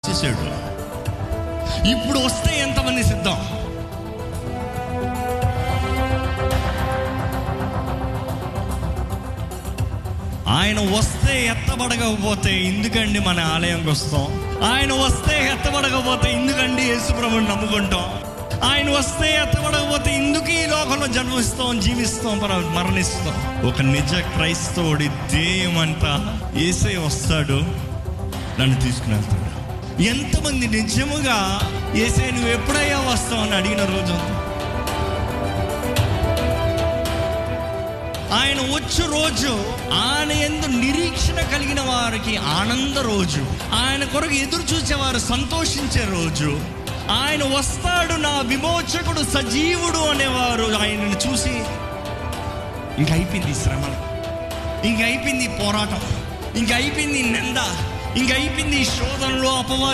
చేశాడు. ఇప్పుడు వస్తే ఎంతమంది సిద్ధం? ఆయన వస్తే ఎత్తబడకపోతే ఎందుకండి మన ఆలయంకి వస్తాం? ఆయన వస్తే ఎత్తబడకపోతే ఎందుకండి యేసుప్రభుని నమ్ముకుంటాం? ఆయన వస్తే ఎత్తబడకపోతే ఎందుకు ఈ లోకంలో జన్మిస్తాం, జీవిస్తాం, మరణిస్తాం? ఒక నిజ క్రైస్తవుడి ధ్యేయం అంతా యేసే వస్తాడు, నన్ను తీసుకుని వెళ్తాడు. ఎంతమంది నిజముగా యేసే నువ్వు ఎప్పుడయ్యా వస్తావు అని అడిగిన రోజు? ఆయన వచ్చు రోజు, ఆయన యందు నిరీక్షణ కలిగిన వారికి ఆనంద రోజు, ఆయన కొరకు ఎదురు చూసేవారు సంతోషించే రోజు. ఆయన వస్తాడు, నా విమోచకుడు సజీవుడు అనేవారు ఆయనను చూసి ఇంక అయిపోయింది శ్రమ, ఇంక అయిపోయింది పోరాటం, ఇంక అయిపోయింది నింద, ఇంక అయిపోయింది శోధనలో అపవాది